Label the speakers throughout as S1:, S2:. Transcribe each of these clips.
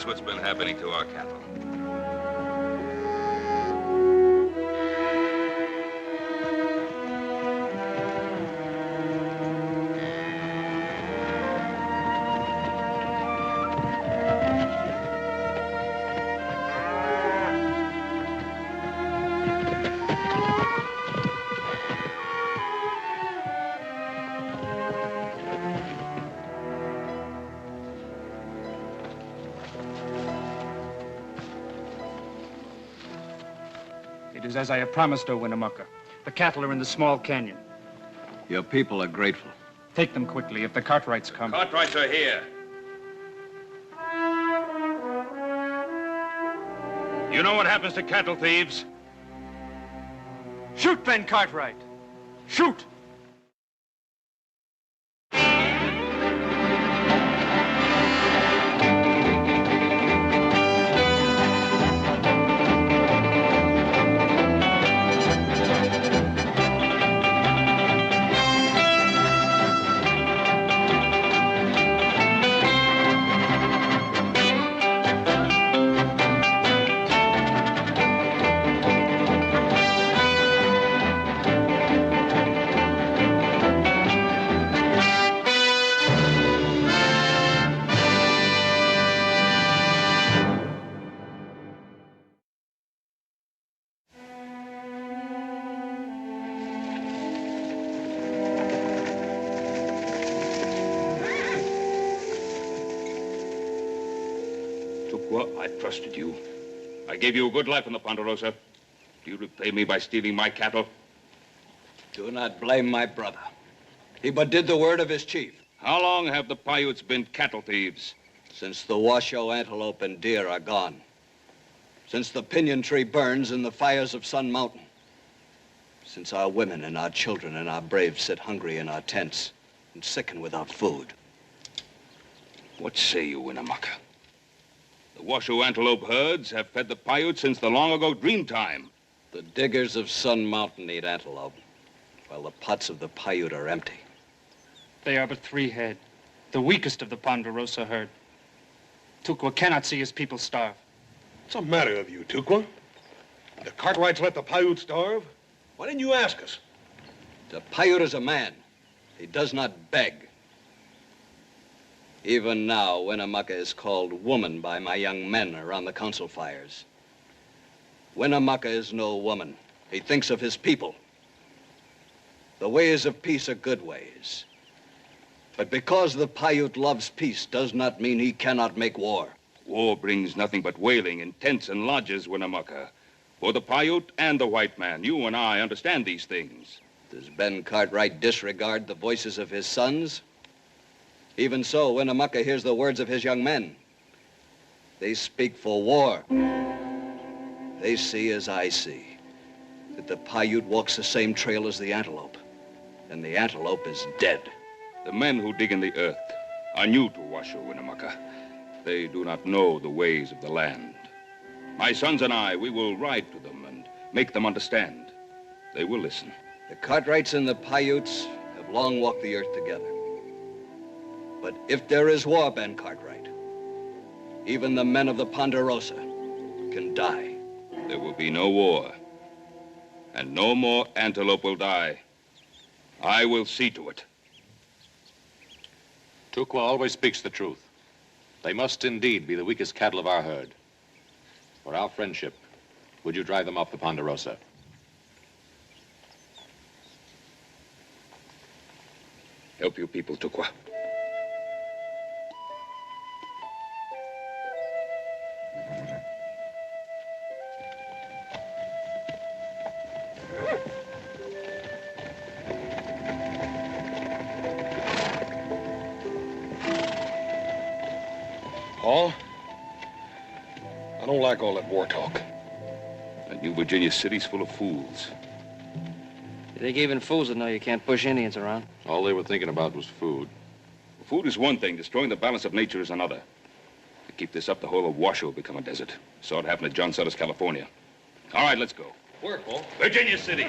S1: That's what's been happening to our cattle.
S2: It is as I have promised, O Winnemucca. The cattle are in the small canyon.
S3: Your people are grateful.
S2: Take them quickly if the Cartwrights come.
S1: Cartwrights are here. You know what happens to cattle thieves?
S2: Shoot, Ben Cartwright! Shoot!
S1: I trusted you. I gave you a good life in the Ponderosa. Do you repay me by stealing my cattle?
S3: Do not blame my brother. He but did the word of his chief.
S1: How long have the Paiutes been cattle thieves?
S3: Since the Washoe antelope and deer are gone. Since the pinyon tree burns in the fires of Sun Mountain. Since our women and our children and our braves sit hungry in our tents and sicken without food.
S1: What say you, Winnemucca? The Washoe antelope herds have fed the Paiutes since the long-ago dream time.
S3: The diggers of Sun Mountain eat antelope, while the pots of the Paiute are empty.
S2: They are but 3 head, the weakest of the Ponderosa herd. Tukwa cannot see his people starve.
S4: What's the matter with you, Tukwa? The Cartwrights let the Paiute starve? Why didn't you ask us?
S3: The Paiute is a man. He does not beg. Even now, Winnemucca is called woman by my young men around the council fires. Winnemucca is no woman. He thinks of his people. The ways of peace are good ways. But because the Paiute loves peace does not mean he cannot make war.
S1: War brings nothing but wailing in tents and lodges, Winnemucca. For the Paiute and the white man, you and I understand these things.
S3: Does Ben Cartwright disregard the voices of his sons? Even so, Winnemucca hears the words of his young men. They speak for war. They see as I see, that the Paiute walks the same trail as the antelope, and the antelope is dead.
S1: The men who dig in the earth are new to Washoe, Winnemucca. They do not know the ways of the land. My sons and I, we will ride to them and make them understand. They will listen.
S3: The Cartwrights and the Paiutes have long walked the earth together. But if there is war, Ben Cartwright, even the men of the Ponderosa can die.
S1: There will be no war, and no more antelope will die. I will see to it.
S5: Tukwa always speaks the truth. They must indeed be the weakest cattle of our herd. For our friendship, would you drive them off the Ponderosa?
S1: Help you people, Tukwa.
S4: Paul, I don't like all that war talk.
S1: That New Virginia city's full of fools.
S6: You think even fools would know you can't push Indians around?
S5: All they were thinking about was food.
S1: Food is one thing. Destroying the balance of nature is another. To keep this up, the whole of Washoe will become a desert. Saw it happen at John Sutter's, California. All right, let's go.
S4: Where, Paul?
S1: Virginia City.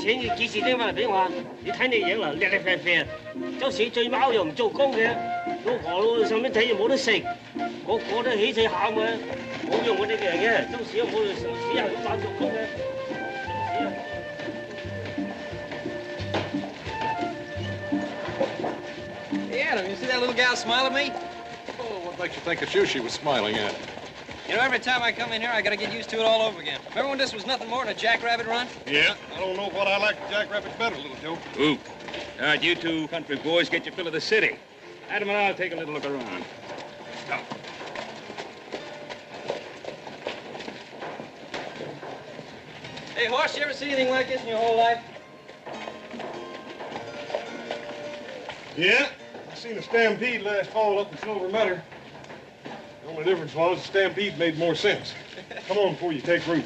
S7: 錢要幾時拎翻嚟俾我？你睇你樣啦，叻叻啡啡，周時醉貓又唔做工嘅，老婆老上面睇又冇得食，個個都起死喊嘅，冇用我哋嘅人嘅，周時都冇死人咁扮做工嘅。
S6: Hey, Adam, you see that little gal smile at me?
S5: Oh, what makes you think it's you she was smiling at?
S6: You know, every time I come in here, I gotta get used to it all over again. Remember when this was nothing more than a jackrabbit run?
S4: Yeah, I don't know what I like the jackrabbit better, little Joe.
S1: Ooh. All right, you two country boys, get your fill of the city. Adam and I'll take a little look around. Come.
S6: Hey, Horse, you ever see anything like this in your whole life?
S4: Yeah, I seen a stampede last fall up in Silver Meadow. The only difference was the stampede made more sense. Come on before you take root.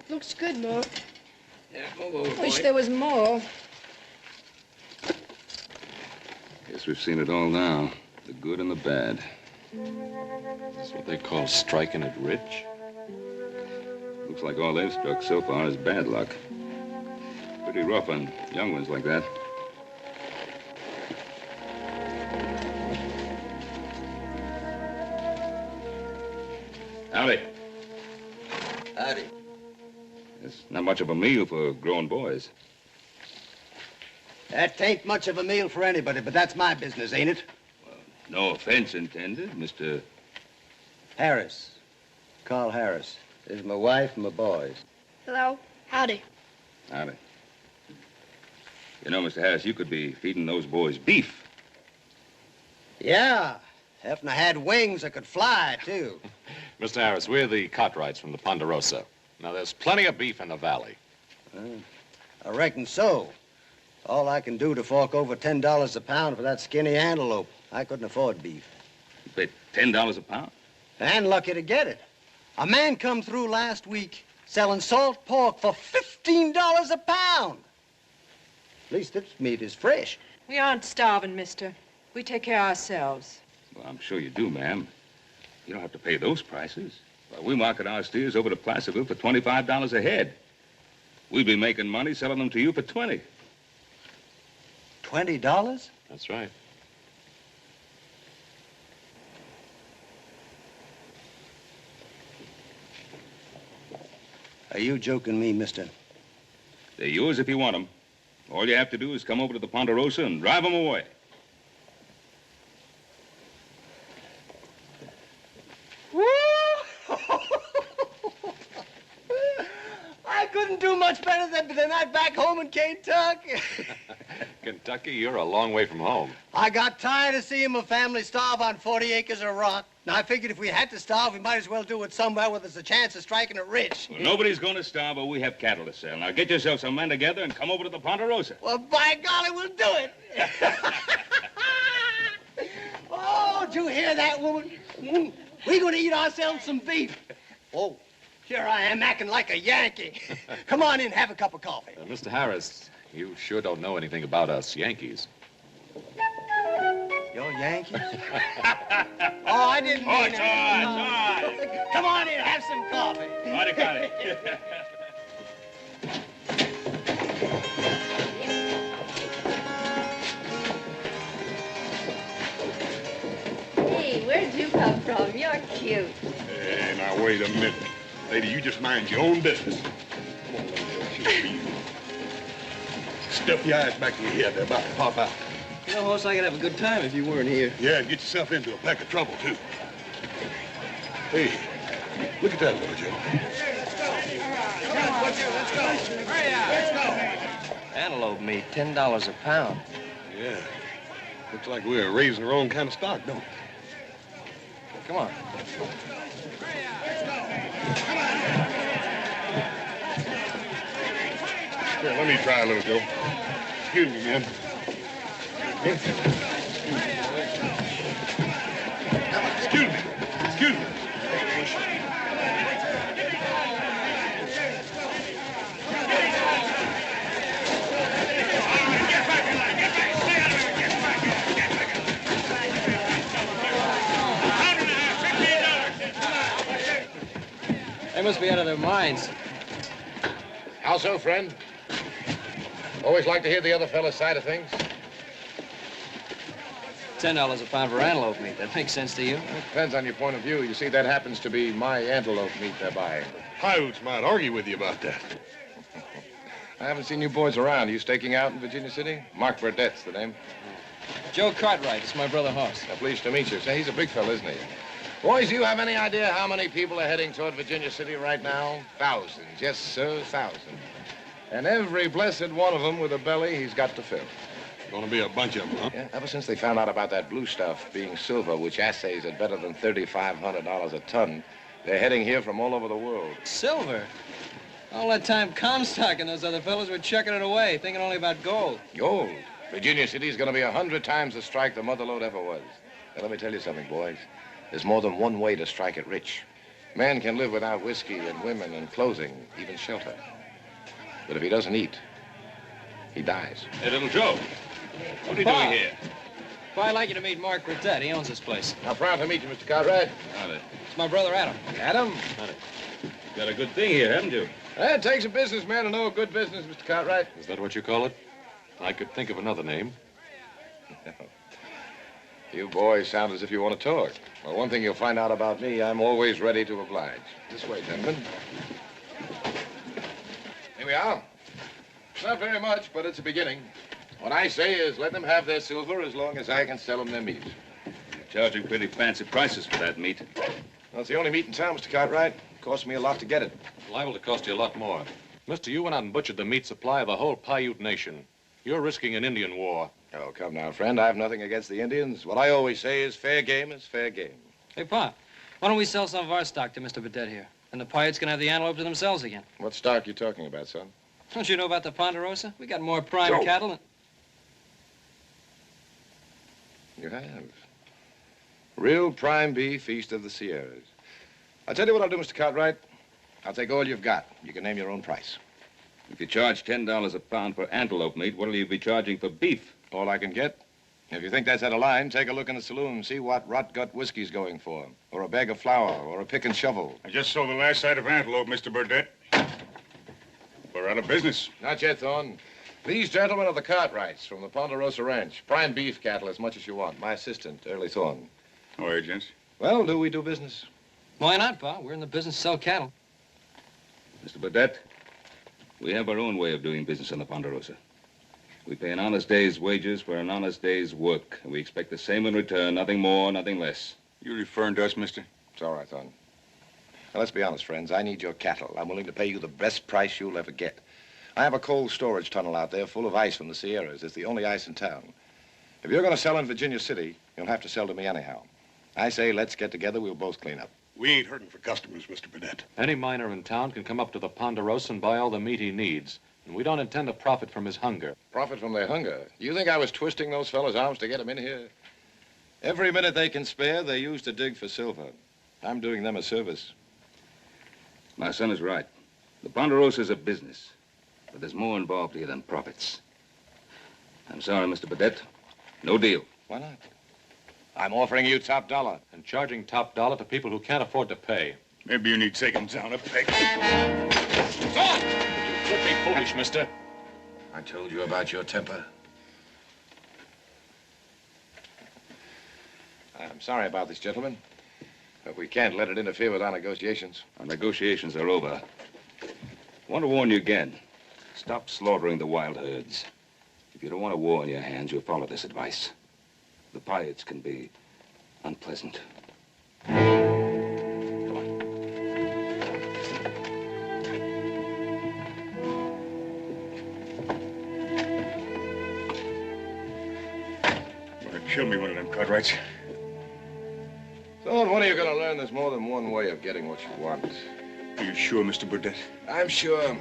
S8: Looks good, Mo.
S6: Yeah, move over,
S8: Wish
S6: boy.
S8: there was more.
S1: Guess we've seen it all now. The good and the bad.
S5: That's what they call striking it rich.
S1: Looks like all they've struck so far is bad luck. Pretty rough on young ones like that. Howdy.
S3: Howdy.
S1: It's not much of a meal for grown boys.
S3: That ain't much of a meal for anybody, but that's my business, ain't it?
S1: No offense intended, Mr.
S3: Harris. Carl Harris. This is my wife and my boys.
S8: Hello. Howdy.
S1: Howdy. You know, Mr. Harris, you could be feeding those boys beef.
S3: Yeah. If I had wings, I could fly, too.
S5: Mr. Harris, we're the Cartwrights from the Ponderosa. Now, there's plenty of beef in the valley.
S3: I reckon so. All I can do to fork over $10 a pound for that skinny antelope. I couldn't afford beef.
S1: You pay $10 a pound?
S3: And lucky to get it. A man come through last week selling salt pork for $15 a pound. At least this meat is fresh.
S9: We aren't starving, mister. We take care of ourselves.
S1: Well, I'm sure you do, ma'am. You don't have to pay those prices. Well, we market our steers over to Placerville for $25 a head. We'd be making money selling them to you for $20.
S3: $20?
S5: That's right.
S3: Are you joking me, mister?
S1: They're yours if you want them. All you have to do is come over to the Ponderosa and drive them away.
S3: I couldn't do much better than that back home in Kentucky.
S5: Kentucky, you're a long way from home.
S3: I got tired of seeing my family starve on 40 acres of rock. Now, I figured if we had to starve, we might as well do it somewhere where there's a chance of striking it rich.
S1: Well, nobody's going to starve, but we have cattle to sell. Now, get yourself some men together and come over to the Ponderosa.
S3: Well, by golly, we'll do it. Oh, did you hear that, woman? We're going to eat ourselves some beef. Oh, here I am acting like a Yankee. Come on in, have a cup of coffee.
S5: Mr. Harris, you sure don't know anything about us Yankees.
S3: You're Yankees? Oh, I didn't mean
S1: it's all right.
S3: Come on in, have some coffee.
S1: Got it, got it.
S10: Hey, where'd you come from? You're cute.
S4: Hey, now, wait a minute. Lady, you just mind your own business. Come on, lady. Stuff your eyes back in your head. They're about to pop out.
S6: You know, Horse, I could have a good time if you weren't here.
S4: Yeah, and get yourself into a peck of trouble, too. Hey, look at that little Joe.
S6: Antelope meat, $10 a pound.
S4: Yeah. Looks like we're raising our own kind of stock, don't it?
S6: Come on.
S4: Here, let me try a little, Joe. Excuse me, man. Excuse me. Excuse me.
S6: must be out of their minds.
S5: How so, friend? Always like to hear the other fellow's side of things.
S6: $10 a pound for antelope meat. That makes sense to you?
S5: It depends on your point of view. You see, that happens to be my antelope meat they're buying.
S4: Coyotes might argue with you about that.
S5: I haven't seen you boys around. You staking out in Virginia City? Mark Bulette's the name.
S6: Joe Cartwright. It's my brother Hoss.
S5: Pleased to meet you. Say, he's a big fella, isn't he? Boys, do you have any idea how many people are heading toward Virginia City right now? Thousands. Yes, sir, thousands. And every blessed one of them with a belly he's got to fill.
S4: Gonna be a bunch of them, huh?
S5: Yeah, ever since they found out about that blue stuff being silver, which assays at better than $3,500 a ton, they're heading here from all over the world.
S6: Silver? All that time Comstock and those other fellows were chucking it away, thinking only about gold.
S5: Gold? Virginia City's gonna be 100 times the strike the mother lode ever was. Now, let me tell you something, boys. There's more than one way to strike it rich. Man can live without whiskey and women and clothing, even shelter. But if he doesn't eat, he dies.
S1: Hey, little Joe. What are you doing here?
S6: Well, I'd like you to meet Mark Burtette. He owns this place.
S5: I'm proud to meet you, Mr. Cartwright.
S1: Howdy.
S6: It's my brother Adam.
S5: Adam?
S1: Got a good thing here, haven't you?
S5: It takes a businessman to know a good business, Mr. Cartwright. Is that what you call it? I could think of another name. You boys sound as if you want to talk. Well, one thing you'll find out about me, I'm always ready to oblige. This way, gentlemen. Here we are. Not very much, but it's a beginning. What I say is let them have their silver as long as I can sell them their meat.
S1: You're charging pretty fancy prices for that meat.
S5: Well, it's the only meat in town, Mr. Cartwright. It cost me a lot to get it.
S11: Liable to cost you a lot more. Mister, you went out and butchered the meat supply of the whole Paiute nation. You're risking an Indian war.
S5: Oh, come now, friend. I have nothing against the Indians. What I always say is fair game is fair game.
S6: Hey, Pop, why don't we sell some of our stock to Mr. Burtette here? And the Paiutes can have the antelope to themselves again.
S5: What stock you talking about, son?
S6: Don't you know about the Ponderosa? We got more prime
S5: Joe.
S6: cattle than...
S5: You have. Real prime beef east of the Sierras. I'll tell you what I'll do, Mr. Cartwright. I'll take all you've got. You can name your own price.
S1: If you charge $10 a pound for antelope meat, what'll you be charging for beef?
S5: All I can get. If you think that's out of line, take a look in the saloon and see what rot-gut whiskey's going for. Or a bag of flour, or a pick and shovel.
S4: I just sold the last sight of antelope, Mr. Burdett. We're out of business.
S5: Not yet, Thorne. These gentlemen are the Cartwrights from the Ponderosa Ranch. Prime beef cattle as much as you want. My assistant, Early Thorne.
S4: How are you, gents?
S5: Well, do we do business?
S6: Why not, Pa? We're in the business to sell cattle.
S1: Mr. Burdett, we have our own way of doing business on the Ponderosa. We pay an honest day's wages for an honest day's work, and we expect the same in return, nothing more, nothing less.
S4: You referring to us, mister?
S5: It's all right, Thorne. Now, let's be honest, friends. I need your cattle. I'm willing to pay you the best price you'll ever get. I have a cold storage tunnel out there full of ice from the Sierras. It's the only ice in town. If you're going to sell in Virginia City, you'll have to sell to me anyhow. I say let's get together. We'll both clean up.
S4: We ain't hurting for customers, Mr. Burdett.
S11: Any miner in town can come up to the Ponderosa and buy all the meat he needs. And we don't intend to profit from his hunger.
S5: Profit from their hunger? You think I was twisting those fellas' arms to get them in here? Every minute they can spare, they use to dig for silver. I'm doing them a service.
S1: My son is right. The Ponderosa is a business, but there's more involved here than profits. I'm sorry, Mr. Burdett. No deal.
S5: Why not? I'm offering you top dollar.
S11: And charging top dollar to people who can't afford to pay.
S4: Maybe you need taking down a peg.
S11: Could be foolish, mister.
S5: I told you about your temper. I'm sorry about this, gentlemen, but we can't let it interfere with our negotiations.
S1: Our negotiations are over. I want to warn you again. Stop slaughtering the wild herds. If you don't want a war on your hands, you'll follow this advice. The Paiutes can be unpleasant.
S4: Kill me one of them Cartwrights.
S5: So, when are you going to learn there's more than one way of getting what you want?
S4: Are you sure, Mr. Burdett?
S5: I'm sure.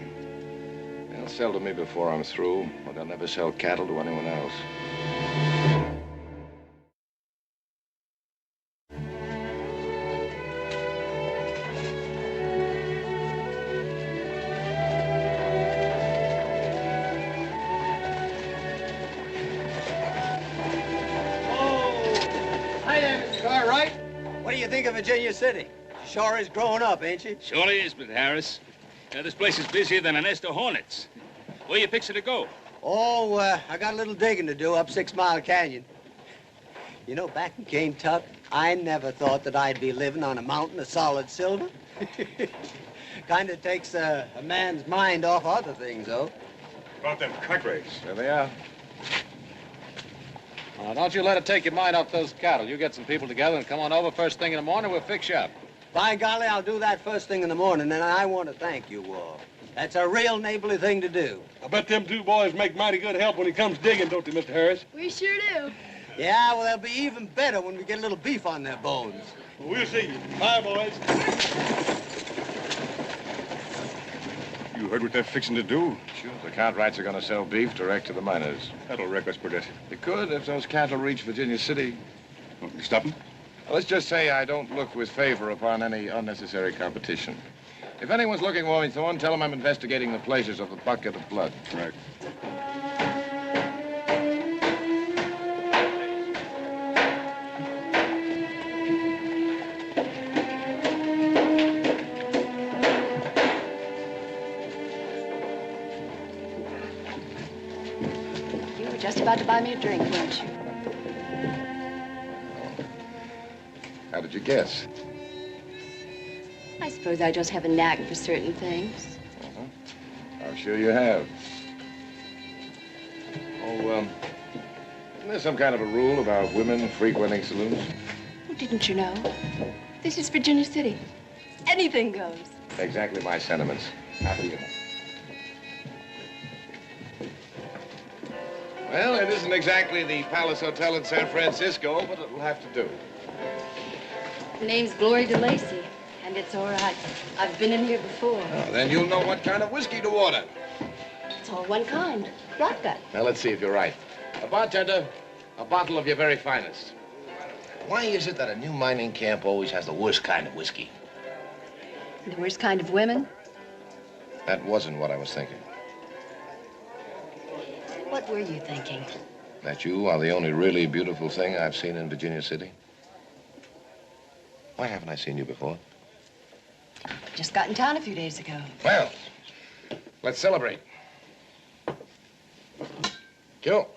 S5: They'll sell to me before I'm through, but they'll never sell cattle to anyone else.
S6: Hi there, Mr. Cartwright. What do you think of Virginia City? Sure is growing up, ain't she?
S1: Surely is, Mr. Harris. This place is busier than a nest of hornets. Where you fixing to go?
S6: Oh, I got a little digging to do up 6 Mile Canyon. You know, back in Kentucky, I never thought that I'd be living on a mountain of solid silver. Kind of takes a man's mind off other things, though.
S4: About them cut rates.
S5: There they are.
S11: Don't you let it take your mind off those cattle. You get some people together and come on over first thing in the morning. We'll fix you up.
S6: By golly, I'll do that first thing in the morning, and I want to thank you all. That's a real neighborly thing to do.
S4: I bet them two boys make mighty good help when he comes digging, don't they, Mr. Harris?
S8: We sure do.
S6: Yeah, well, they'll be even better when we get a little beef on their bones.
S4: Well, we'll see you. Bye, boys. You heard what they're fixing to do?
S5: Sure. The Cartwrights are going to sell beef direct to the miners.
S4: That'll wreck us, Bulette.
S5: It could if those cattle reach Virginia City.
S4: You stop 'em?
S5: Well, let's just say I don't look with favor upon any unnecessary competition. If anyone's looking for me, Thorne, tell them I'm investigating the pleasures of the bucket of blood.
S4: Right.
S10: You were just about to buy me a drink, weren't you?
S5: How did you guess?
S10: I suppose I just have a knack for certain things.
S5: I'm sure you have. Oh, isn't there some kind of a rule about women frequenting saloons?
S10: Oh, didn't you know? This is Virginia City. Anything goes.
S5: Exactly my sentiments. How do you know? Well, it isn't exactly the Palace Hotel in San Francisco, but it'll have to do.
S10: The name's Glory DeLacy, and it's all right. I've been in here before.
S5: Oh, then you'll know what kind of whiskey to order.
S10: It's all one kind. Vodka.
S5: Now, let's see if you're right. A bartender, a bottle of your very finest. Why is it that a new mining camp always has the worst kind of whiskey?
S10: The worst kind of women?
S5: That wasn't what I was thinking.
S10: What were you thinking?
S5: That you are the only really beautiful thing I've seen in Virginia City. Why haven't I seen you before?
S10: Just got in town a few days ago.
S5: Well, let's celebrate. Kill.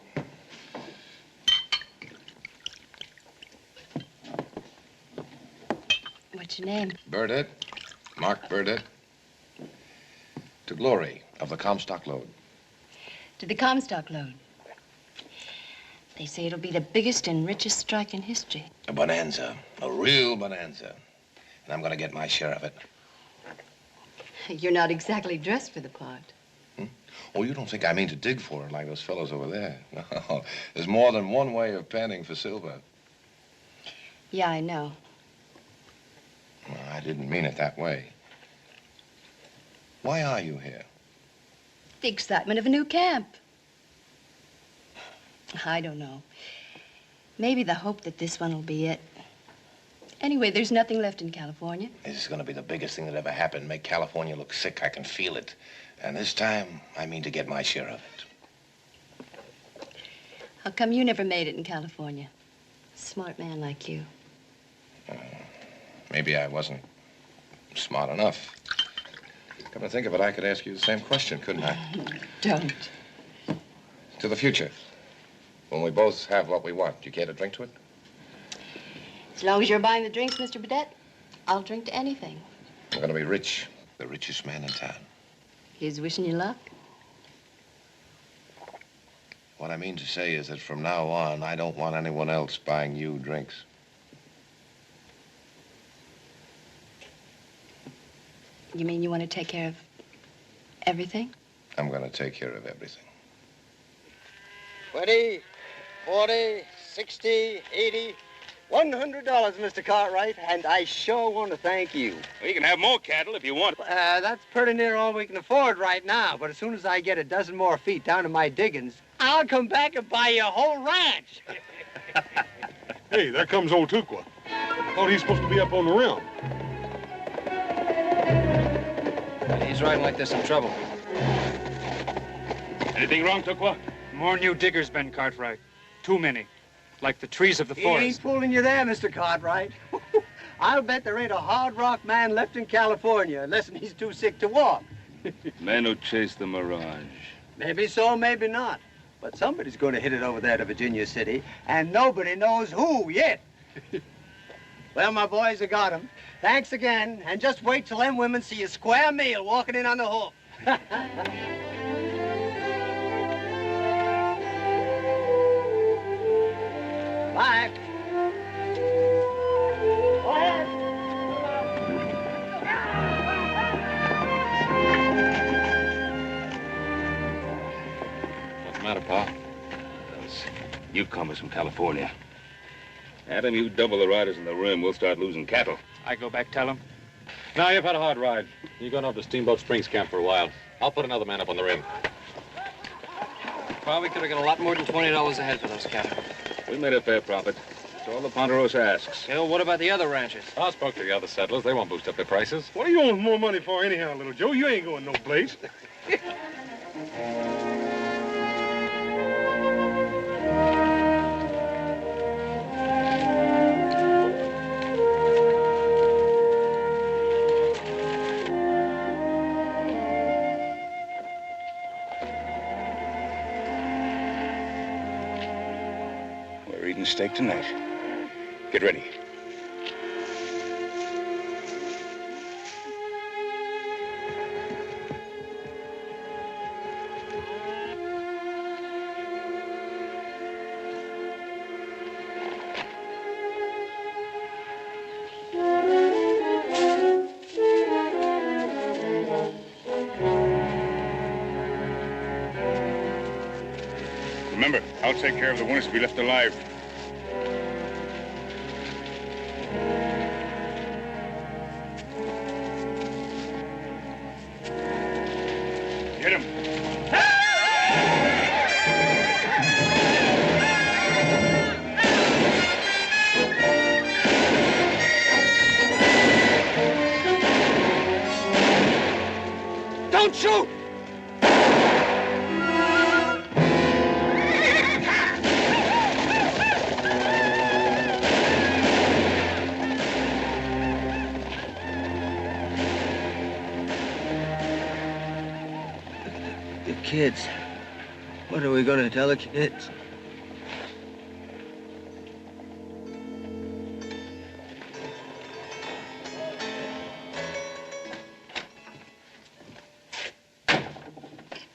S10: What's your name?
S5: Burdett. Mark Burdett. To Glory of the Comstock Lode.
S10: To the Comstock load. They say it'll be the biggest and richest strike in history.
S5: A bonanza. A real bonanza. And I'm going to get my share of it.
S10: You're not exactly dressed for the part.
S5: Oh, you don't think I mean to dig for it like those fellows over there. No, there's more than one way of panning for silver.
S10: Yeah, I know.
S5: Well, I didn't mean it that way. Why are you here?
S10: The excitement of a new camp. I don't know. Maybe the hope that this one will be it. Anyway, there's nothing left in California.
S5: This is going to be the biggest thing that ever happened. Make California look sick. I can feel it. And this time, I mean to get my share of it.
S10: How come you never made it in California? Smart man like you.
S5: Maybe I wasn't smart enough. Come to think of it, I could ask you the same question, couldn't I?
S10: Don't.
S5: To the future. When we both have what we want, do you care to drink to it?
S10: As long as you're buying the drinks, Mr. Bulette, I'll drink to anything.
S5: I'm going to be rich. The richest man in town.
S10: Here's wishing you luck.
S5: What I mean to say is that from now on, I don't want anyone else buying you drinks.
S10: You mean you want to take care of everything?
S5: I'm going to take care of everything.
S6: 20, 40, 60, 80, $100, Mr. Cartwright, and I sure want to thank you.
S1: Well, you can have more cattle if you want.
S6: That's pretty near all we can afford right now, but as soon as I get a dozen more feet down to my diggings, I'll come back and buy you a whole ranch.
S4: Hey, there comes old Tukwa. Thought he's supposed to be up on the rim.
S6: He's riding like there's some trouble.
S1: Anything wrong, Tukwa?
S2: More new diggers, Ben Cartwright. Too many. Like the trees of the
S6: He
S2: forest.
S6: ain't fooling you there, Mr. Cartwright. I'll bet there ain't a hard rock man left in California unless he's too sick to walk.
S1: Men who chase the mirage.
S6: Maybe so, maybe not. But somebody's going to hit it over there to Virginia City, and nobody knows who yet. Well, my boys, I got him. Thanks again, and just wait till them women see a square meal walking in on the hook. Bye. Go ahead.
S11: What's the matter, Pa?
S1: Those newcomers from California. Adam, you double the riders in the rim, we'll start losing cattle.
S2: I go back, tell him.
S11: Now, you've had a hard ride. You're going up to Steamboat Springs Camp for a while. I'll put another man up on the rim.
S12: Probably could have got a lot more than $20 a head for those cattle.
S1: We made a fair profit. It's all the Ponderosa asks.
S12: Yeah, well, what about the other ranches?
S11: I spoke to the other settlers. They won't boost up their prices.
S4: What do you want more money for anyhow, little Joe? You ain't going no place.
S1: We're eating steak tonight. Get ready. Remember, I'll take care of the ones to be left alive. Get him.
S6: Don't shoot! The kids. What are we going to tell the kids?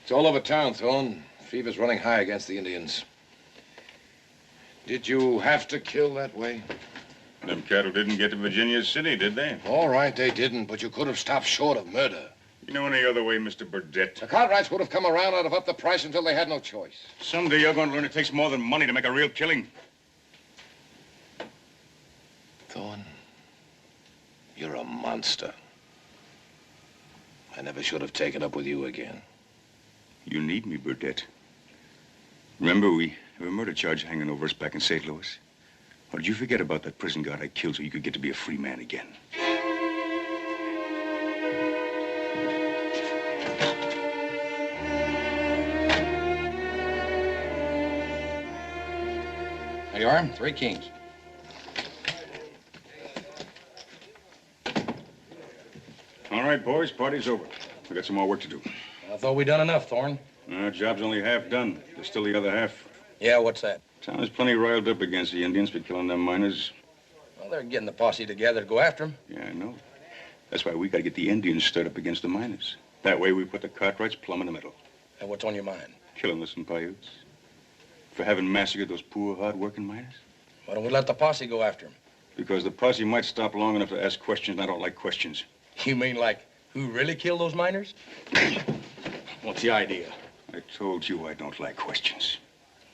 S5: It's all over town, Thorne. Fever's running high against the Indians. Did you have to kill that way?
S1: Them cattle didn't get to Virginia City, did they?
S5: All right, they didn't, but you could have stopped short of murder.
S1: You know any other way, Mr. Burdett?
S5: The Cartwrights would have come around and have upped the price until they had no choice.
S1: Someday you're going to learn it takes more than money to make a real killing.
S5: Thorne, you're a monster. I never should have taken up with you again.
S1: You need me, Burdett. Remember, we have a murder charge hanging over us back in St. Louis? Or did you forget about that prison guard I killed so you could get to be a free man again?
S12: There you are, 3 kings.
S1: All right, boys, party's over. We got some more work to do.
S12: I thought we'd done enough, Thorne.
S1: Job's only half done. There's still the other half.
S12: Yeah, what's that?
S1: Town is plenty riled up against the Indians for killing them miners.
S12: Well, they're getting the posse together to go after them.
S1: Yeah, I know. That's why we got to get the Indians stirred up against the miners. That way we put the Cartwrights plumb in the middle.
S12: And what's on your mind?
S1: Killing us in Paiutes. For having massacred those poor, hard-working miners.
S12: Why don't we let the posse go after them?
S1: Because the posse might stop long enough to ask questions, and I don't like questions.
S12: You mean like who really killed those miners? What's the idea?
S1: I told you I don't like questions.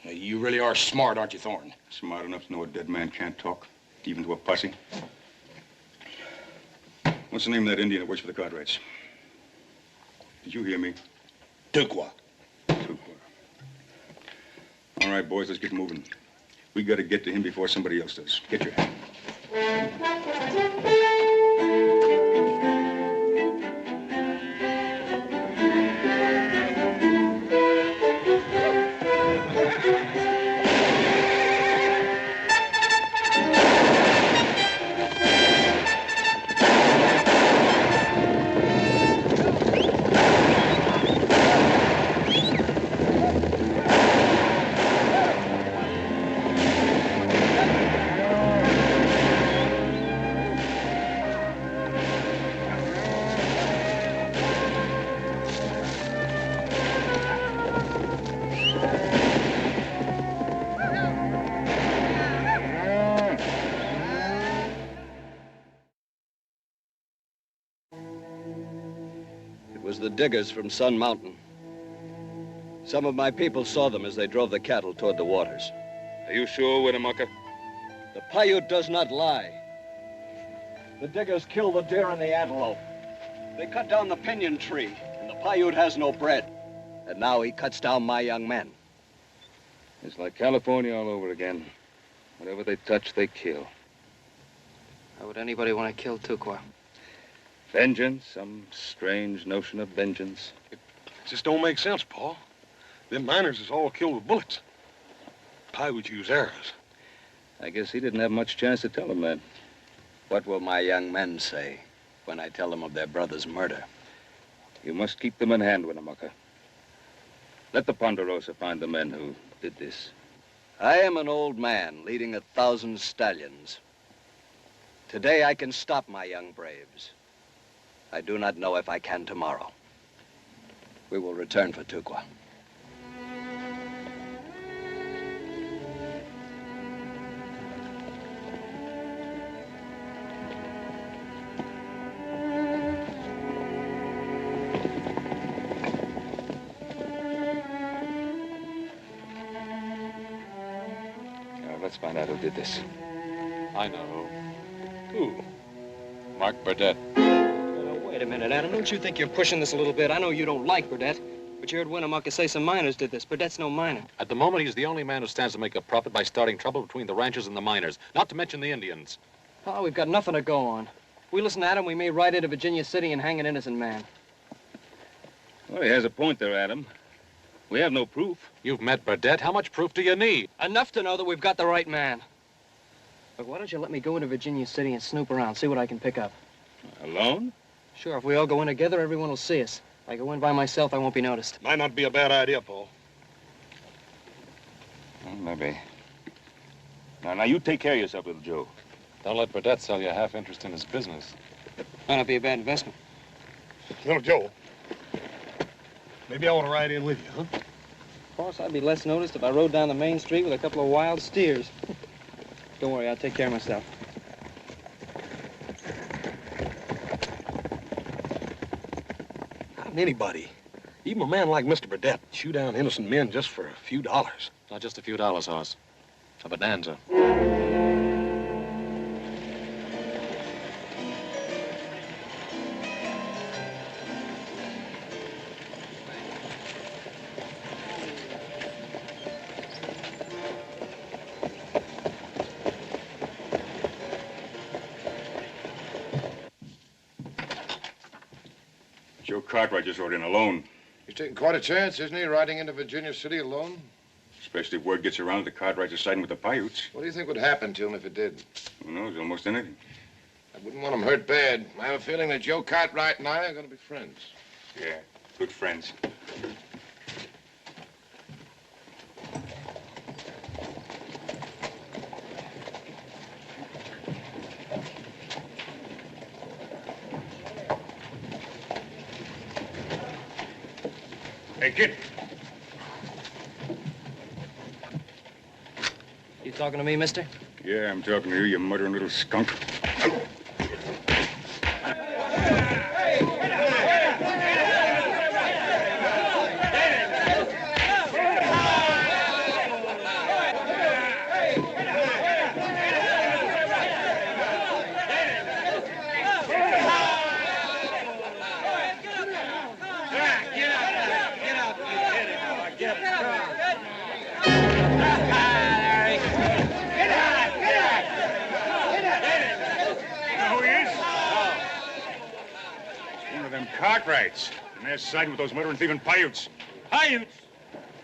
S12: Now, you really are smart, aren't you, Thorne?
S1: Smart enough to know a dead man can't talk, even to a posse. What's the name of that Indian that works for the Cartwrights? Did you hear me?
S12: Tukwa.
S1: Tukwa. All right, boys, let's get moving. We got to get to him before somebody else does. Get your hat.
S3: was the diggers from Sun Mountain. Some of my people saw them as they drove the cattle toward the waters.
S1: Are you sure, Winnemucca?
S3: The Paiute does not lie. The diggers killed the deer and the antelope. They cut down the pinyon tree, and the Paiute has no bread. And now he cuts down my young men.
S1: It's like California all over again. Whatever they touch, they kill.
S2: Why would anybody want to kill Tukwa?
S1: Vengeance, some strange notion of vengeance.
S4: It just don't make sense, Paul. Them miners is all killed with bullets. Paiute use arrows.
S1: I guess he didn't have much chance to tell them that.
S3: What will my young men say when I tell them of their brother's murder?
S1: You must keep them in hand, Winnemucca. Let the Ponderosa find the men who did this.
S3: I am an old man leading 1,000 stallions. Today I can stop my young braves. I do not know if I can tomorrow. We will return for Tukwa.
S1: Let's find out who did this.
S11: I know. Who? Mark Burdette.
S2: Wait a minute, Adam. Don't you think you're pushing this a little bit? I know you don't like Burdette, but you heard Winnemucca say some miners did this. Burdette's no miner.
S11: At the moment, he's the only man who stands to make a profit by starting trouble between the ranchers and the miners, not to mention the Indians.
S2: Oh, we've got nothing to go on. If we listen to Adam, we may ride into Virginia City and hang an innocent man.
S1: Well, he has a point there, Adam. We have no proof.
S11: You've met Burdette. How much proof do you need?
S2: Enough to know that we've got the right man. Look, why don't you let me go into Virginia City and snoop around, see what I can pick up?
S1: Alone?
S2: Sure, if we all go in together, everyone will see us. If I go in by myself, I won't be noticed.
S4: Might not be a bad idea, Paul.
S1: Well, maybe. Now, you take care of yourself, little Joe.
S11: Don't let Burdette sell you half interest in his business.
S2: Might not be a bad investment.
S4: Little Joe, maybe I want to ride in with you, huh?
S2: Of course, I'd be less noticed if I rode down the main street with a couple of wild steers. Don't worry, I'll take care of myself.
S4: How can anybody, even a man like Mr. Burdette, shoot down innocent men just for a few dollars?
S11: Not just a few dollars, Hoss. A bonanza.
S1: Joe Cartwright just rode in alone.
S5: He's taking quite a chance, isn't he, riding into Virginia City alone?
S1: Especially if word gets around that the Cartwrights are siding with the Paiutes.
S5: What do you think would happen to him if it did?
S1: Who knows? Almost anything.
S5: I wouldn't want him hurt bad. I have a feeling that Joe Cartwright and I are going to be friends.
S1: Yeah, good friends. Hey, kid.
S2: You talking to me, mister?
S1: Yeah, I'm talking to you, you murdering little skunk. Cartwrights, and they're siding with those murdering thieving Paiutes.
S7: Paiutes!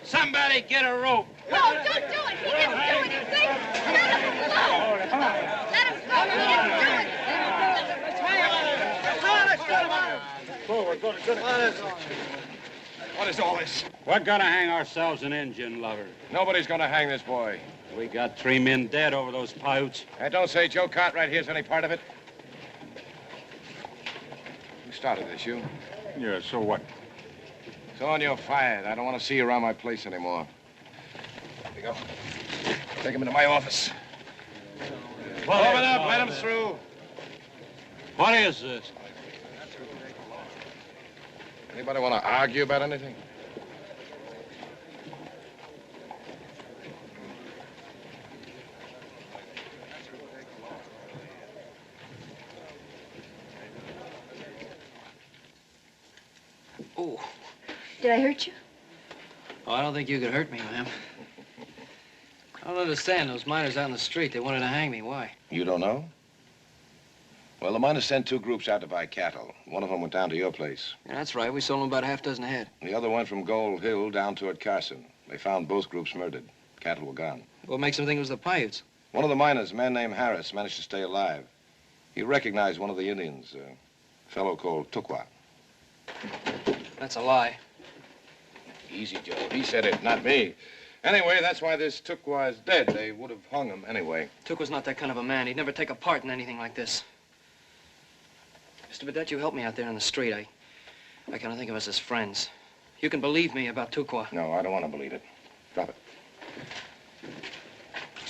S7: Somebody get a rope.
S8: No, don't do it. He didn't do anything. Let him go. Let him go. He didn't do it.
S5: What is all this?
S13: We're gonna hang ourselves an Indian lover.
S5: Nobody's going to hang this boy.
S13: We got 3 men dead over those Paiutes.
S5: I don't say Joe Cartwright here's any part of it. Who started this, you?
S1: Yeah, so what?
S5: So on, you're fired. I don't want to see you around my place anymore. There you go. Take him into my office. Open up. Let him through.
S13: What is this?
S5: Anybody want to argue about anything?
S2: Oh.
S10: Did I hurt you?
S2: Oh, I don't think you could hurt me, ma'am. I don't understand. Those miners out in the street, they wanted to hang me. Why?
S5: You don't know? Well, the miners sent 2 groups out to buy cattle. One of them went down to your place.
S2: Yeah, that's right. We sold them about a half dozen head.
S5: The other went from Gold Hill down toward Carson. They found both groups murdered. Cattle were gone.
S2: What makes them think it was the Paiutes?
S5: One of the miners, a man named Harris, managed to stay alive. He recognized one of the Indians, a fellow called Tukwa.
S2: That's a lie.
S5: Easy, Joe. He said it, not me. Anyway, that's why this Tukwa is dead. They would have hung him anyway.
S2: Tukwa's not that kind of a man. He'd never take a part in anything like this. Mr. Bulette, you helped me out there on the street. I kind of think of us as friends. You can believe me about Tukwa.
S5: No, I don't want to believe it. Drop it.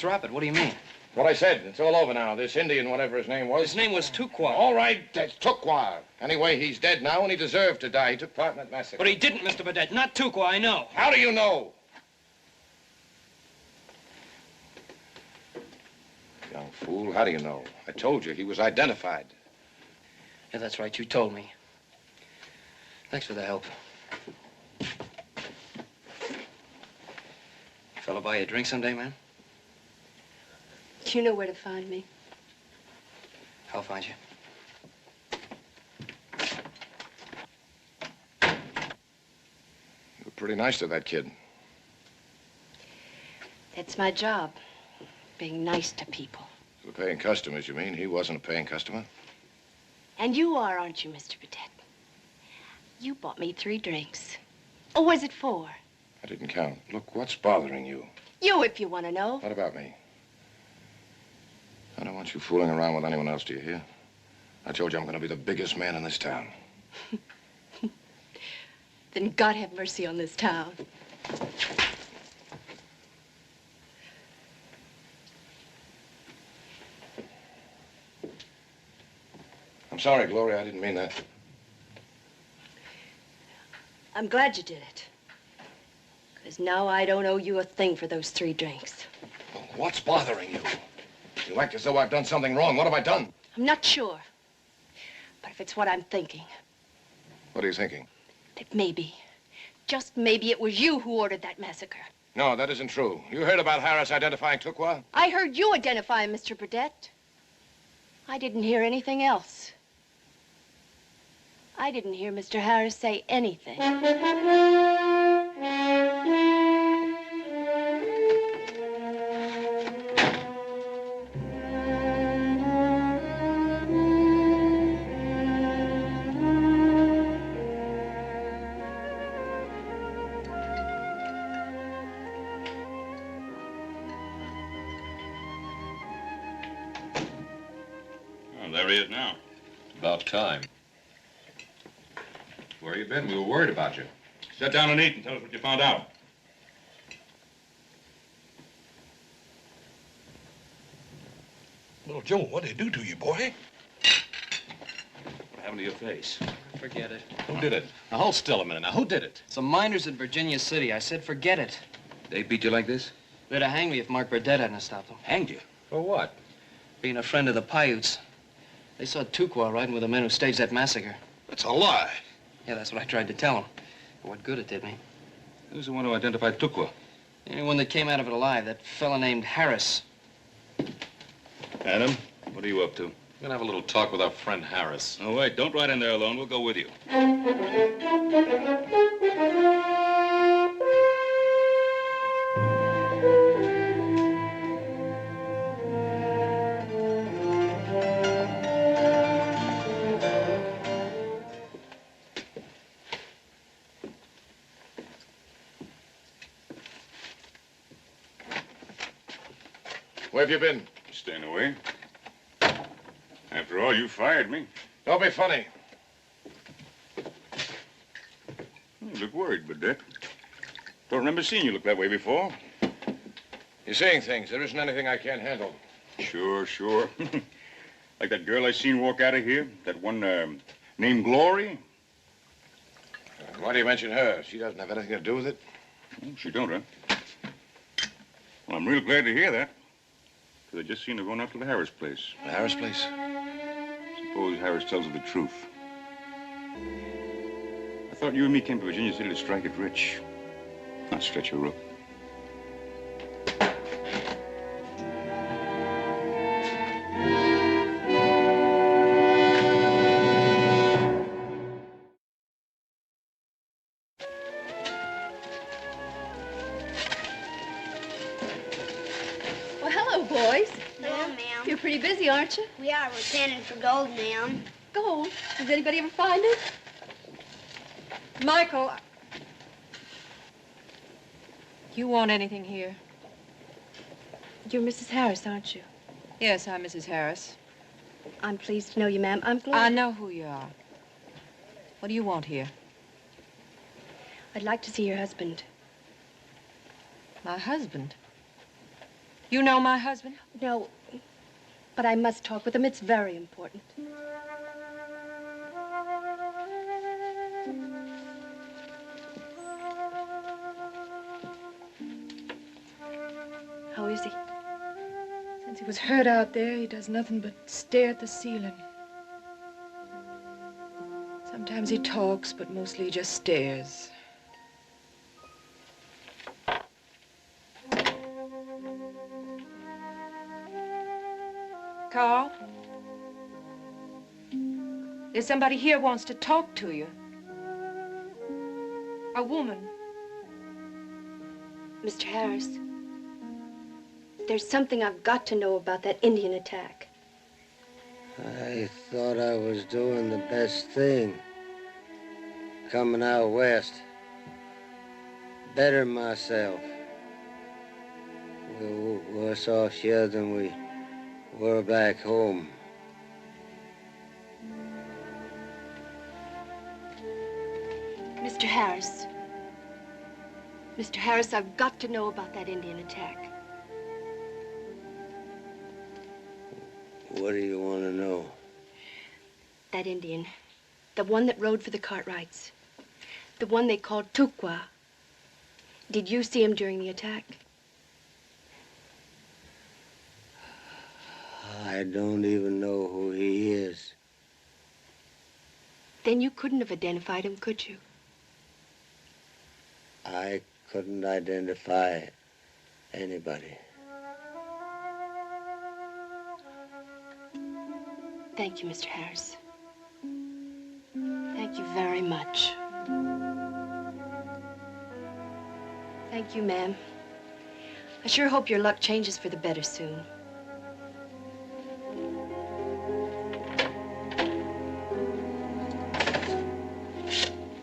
S2: Drop it? What do you mean?
S5: What I said. It's all over now. This Indian, whatever his name was.
S2: His name was Tukwa.
S5: All right, that's Tukwa. Anyway, he's dead now, and he deserved to die. He took part in that massacre.
S2: But he didn't, Mr. Bulette. Not Tukwa, I know.
S5: How do you know? Young fool, how do you know? I told you, he was identified.
S2: Yeah, that's right. You told me. Thanks for the help. Fella buy you a drink someday, man?
S10: You know where to find me.
S2: I'll find you.
S5: You were pretty nice to that kid.
S10: That's my job, being nice to people.
S5: To the paying customers, you mean? He wasn't a paying customer?
S10: And you are, aren't you, Mr. Bulette? You bought me 3 drinks. Or was it 4?
S5: I didn't count. Look, what's bothering you?
S10: You, if you want to know.
S5: What about me? I don't want you fooling around with anyone else, do you hear? I told you I'm going to be the biggest man in this town.
S10: Then God have mercy on this town.
S5: I'm sorry, Gloria. I didn't mean that.
S10: I'm glad you did it. Because now I don't owe you a thing for those 3 drinks.
S5: What's bothering you? You act as though I've done something wrong. What have I done?
S10: I'm not sure. But if it's what I'm thinking,
S5: What are you thinking?
S10: that maybe, just maybe it was you who ordered that massacre.
S5: No, that isn't true. You heard about Harris identifying Tukwa?
S10: I heard you identify him, Mr. Bulette. I didn't hear anything else. I didn't hear Mr. Harris say anything.
S1: Oh, there he is now.
S11: About time. Where you been? We were worried about you.
S1: Sit down and eat and tell us what you found out.
S12: Little Joe, what'd they do to you, boy?
S1: What happened to your face?
S2: Forget it.
S11: Who did it? Now, hold still a minute. Now, who did it?
S2: Some miners in Virginia City. I said forget it.
S1: They beat you like this?
S2: They'd have hanged me if Mark Burdett hadn't stopped them.
S1: Hanged you?
S11: For what?
S2: Being a friend of the Paiutes. They saw Tukwa riding with the men who staged that massacre.
S12: That's a lie.
S2: Yeah, that's what I tried to tell them. But what good it did me.
S1: Who's the one who identified Tukwa?
S2: The only one that came out of it alive, that fella named Harris.
S1: Adam, what are you up to?
S11: We're gonna have a little talk with our friend Harris.
S1: Oh, wait, don't ride in there alone. We'll go with you.
S5: Where have you been?
S1: Staying away. After all, you fired me.
S5: Don't be funny.
S1: You look worried, Bulette. Don't remember seeing you look that way before.
S5: You're saying things. There isn't anything I can't handle.
S1: Sure, sure. Like that girl I seen walk out of here? That one named Glory?
S5: Why do you mention her? She doesn't have anything to do with it.
S1: Oh, she don't, huh? Well, I'm real glad to hear that. Because I just seen her going out to the Harris place.
S5: The Harris place?
S1: Suppose Harris tells her the truth. I thought you and me came to Virginia City to strike it rich. Not stretch her up.
S10: Well, hello, boys.
S8: Hello, ma'am.
S10: You're pretty busy, aren't you?
S8: We are. We're panning for gold, ma'am.
S10: Gold? Does anybody ever find it?
S9: Michael, you want anything here?
S10: You're Mrs. Harris, aren't you?
S9: Yes, I'm Mrs. Harris.
S10: I'm pleased to know you, ma'am. I'm glad.
S9: I know who you are. What do you want here?
S10: I'd like to see your husband.
S9: My husband? You know my husband?
S10: No, but I must talk with him. It's very important. How is he?
S9: Since he was hurt out there, he does nothing but stare at the ceiling. Sometimes he talks, but mostly he just stares. Carl? There's somebody here who wants to talk to you. A woman.
S10: Mr. Harris, there's something I've got to know about that Indian attack.
S6: I thought I was doing the best thing. Coming out west. Better myself. We're worse off here than we were back home.
S10: Mr. Harris. Mr. Harris, I've got to know about that Indian attack.
S6: What do you want to know?
S10: That Indian. The one that rode for the Cartwrights. The one they called Tukwa. Did you see him during the attack?
S6: I don't even know who he is.
S10: Then you couldn't have identified him, could you?
S6: I couldn't identify anybody.
S10: Thank you, Mr. Harris. Thank you very much. Thank you, ma'am. I sure hope your luck changes for the better soon.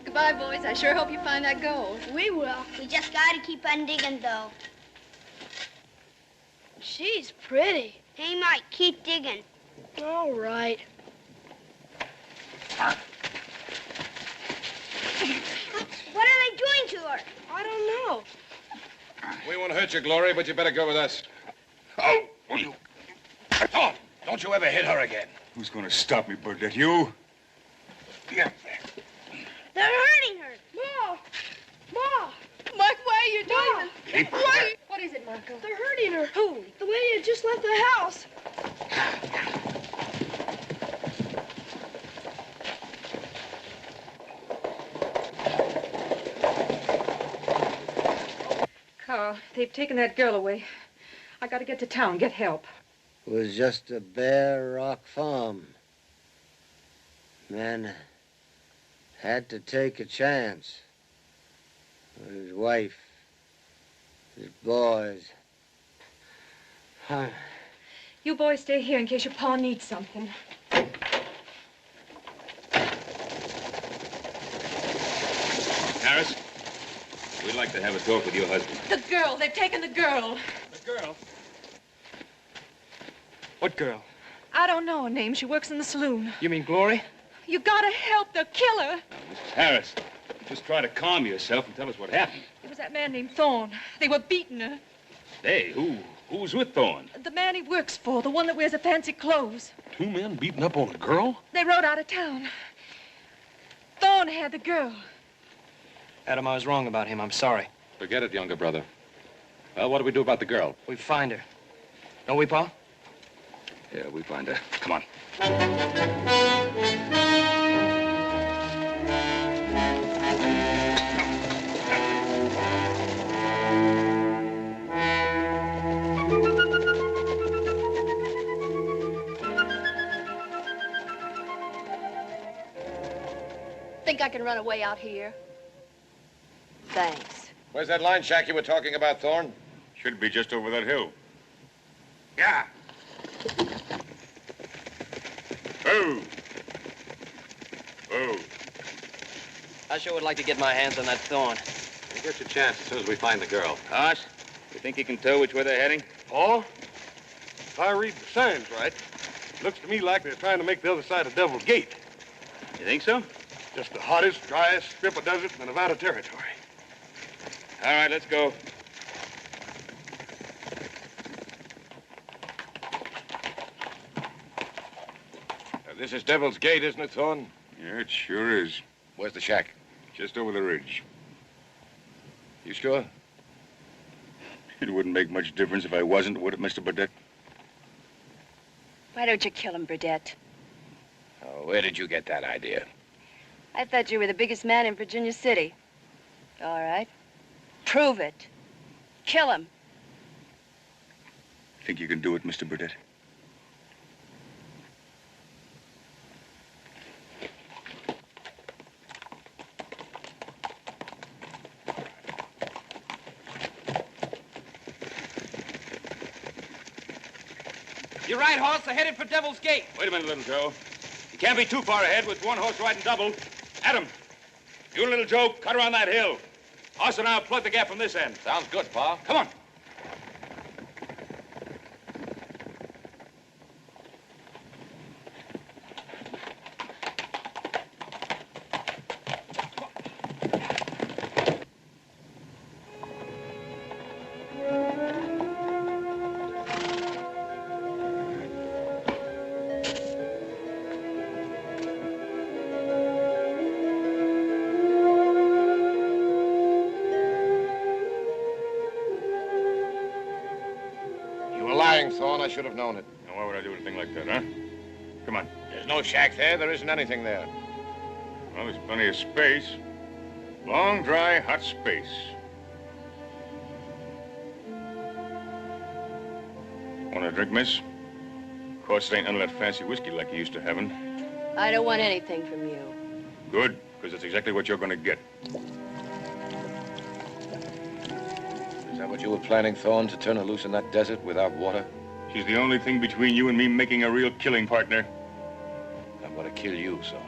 S10: Goodbye, boys. I sure hope you find that gold.
S8: We will. We just gotta keep on digging, though. She's pretty. Hey, Mike, keep digging. All right. What are they doing to her? I don't know.
S5: We won't hurt you, Glory, but you better go with us. Oh, oh, don't you ever hit her again.
S1: Who's going to stop me, Burdette? You?
S8: They're hurting her. Ma! Ma!
S9: Mike, why are you doing
S1: Keep
S9: this? What is it, Michael?
S8: They're hurting her. Who? The lady had just left the house.
S9: Carl, they've taken that girl away. I gotta get to town, get help.
S6: It was just a bare rock farm. Man had to take a chance. His wife, his boys.
S9: You boys stay here in case your pa needs something.
S1: Harris, we'd like to have a talk with your husband.
S9: The girl, they've taken the girl.
S2: The girl? What girl?
S9: I don't know her name. She works in the saloon.
S2: You mean Glory?
S9: You gotta help. They'll kill her.
S1: Mrs. Harris, just try to calm yourself and tell us what happened.
S9: It was that man named Thorne. They were beating her.
S1: Hey, who's with Thorne?
S9: The man he works for, the one that wears the fancy clothes.
S12: Two men beating up on a girl?
S9: They rode out of town. Thorne had the girl.
S2: Adam, I was wrong about him. I'm sorry.
S11: Forget it, younger brother. Well, what do we do about the girl?
S2: We find her. Don't we, Pa?
S1: Yeah, we find her. Come on.
S10: Think I can run away out here? Thanks.
S5: Where's that line shack you were talking about, Thorne?
S1: Should be just over that hill. Yeah. Oh. Oh.
S2: I sure would like to get my hands on that thorn.
S11: We'll get your chance as soon as we find the girl.
S1: Hoss, you think you can tell which way they're heading?
S4: Paul, if I read the signs right, it looks to me like they're trying to make the other side of Devil's Gate.
S1: You think so?
S4: Just the hottest, driest strip of desert in the Nevada Territory.
S1: All right, let's go.
S5: This is Devil's Gate, isn't it, Thorne?
S1: Yeah, it sure is.
S5: Where's the shack?
S1: Just over the ridge.
S5: You sure?
S1: It wouldn't make much difference if I wasn't, would it, Mr. Burdett?
S14: Why don't you kill him, Burdette?
S5: Oh, where did you get that idea?
S14: I thought you were the biggest man in Virginia City. All right. Prove it. Kill him.
S1: Think you can do it, Mr. Burdett?
S2: You're right, Hoss. They're headed for Devil's Gate.
S1: Wait a minute, little Joe. You can't be too far ahead with one horse riding double. Adam, you and little Joe, cut around that hill. Hoss and I'll plug the gap from this end.
S11: Sounds good, Pa.
S1: Come on.
S5: Thorne, I should have known it.
S1: Now, why would I do anything like that, huh? Come on.
S5: There's no shack there. There isn't anything there.
S1: Well, there's plenty of space. Long, dry, hot space. Want a drink, miss? Of course, it ain't none of that fancy whiskey like you used to having.
S10: I don't want anything from you.
S1: Good, because that's exactly what you're going to get.
S5: Is that what you were planning, Thorne, to turn her loose in that desert without water?
S1: She's the only thing between you and me making a real killing partner.
S5: I'm going to kill you, son.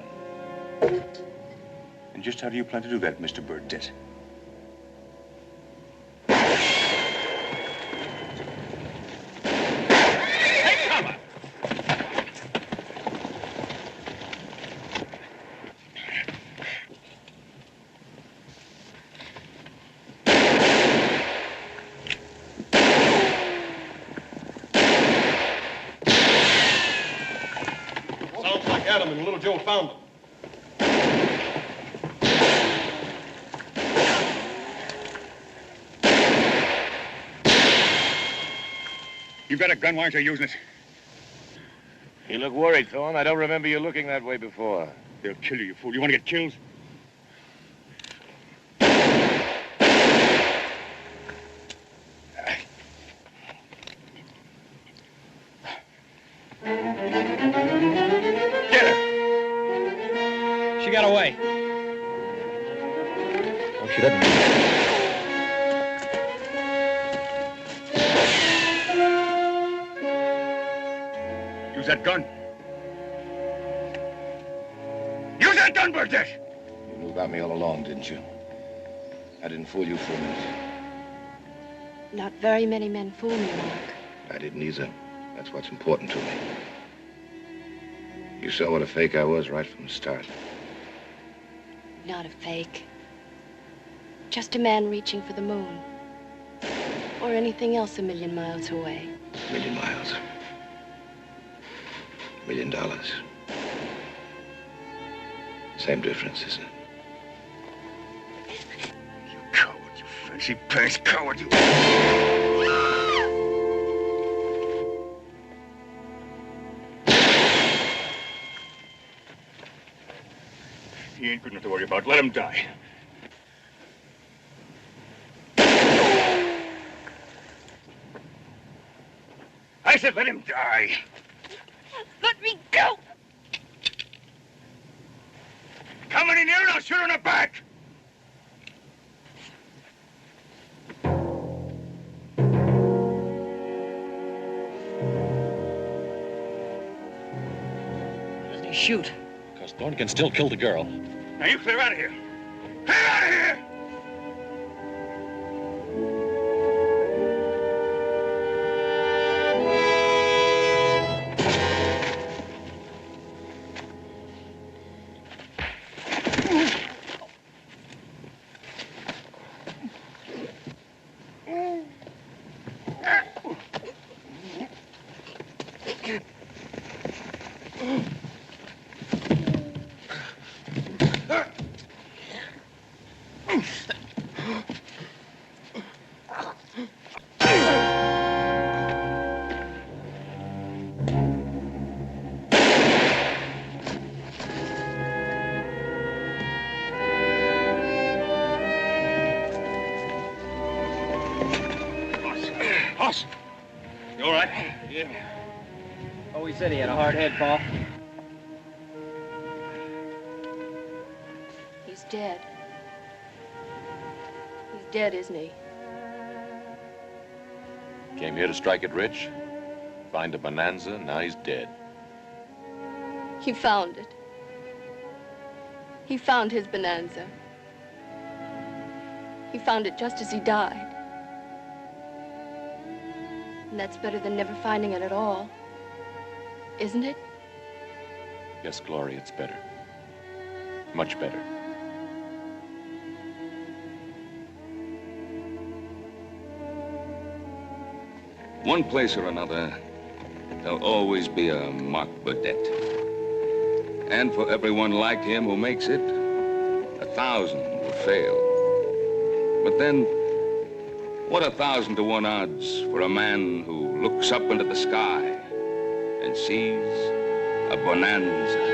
S1: And just how do you plan to do that, Mr. Burdett?
S4: Adam and little Joe found them.
S1: You got a gun, why aren't you using it?
S5: You look worried, Thorne. I don't remember you looking that way before.
S1: They'll kill you, you fool. You want to get killed?
S2: She got away.
S5: Oh, she doesn't.
S1: Use that gun. Use that gun, Burdett!
S5: You knew about me all along, didn't you? I didn't fool you for a minute.
S10: Not very many men fool me, Mark.
S5: I didn't either. That's what's important to me. You saw what a fake I was right from the start.
S10: Not a fake. Just a man reaching for the moon. Or anything else a million miles away.
S5: A million miles. $1 million. Same difference, isn't it?
S1: Fancy pants coward, you. He ain't good enough to worry about. Let him die. I said let him die.
S8: Let me go!
S1: Come any nearer and I'll shoot her in the back.
S7: Doesn't he shoot?
S11: Because Thorne can still kill the girl.
S1: Now you clear out of here. Clear out of here! Boss, you all right?
S2: Yeah. Oh, he said he had a hard head, Paul.
S10: He's dead. He's dead, isn't he?
S11: Came here to strike it rich, find a bonanza, now he's dead.
S10: He found it. He found his bonanza. He found it just as he died. And that's better than never finding it at all. Isn't it?
S11: Yes, Glory, it's better. Much better.
S1: One place or another, there'll always be a Mark Bulette. And for everyone like him who makes it, 1,000 will fail. But then, what 1,000 to 1 odds for a man who looks up into the sky and sees a bonanza?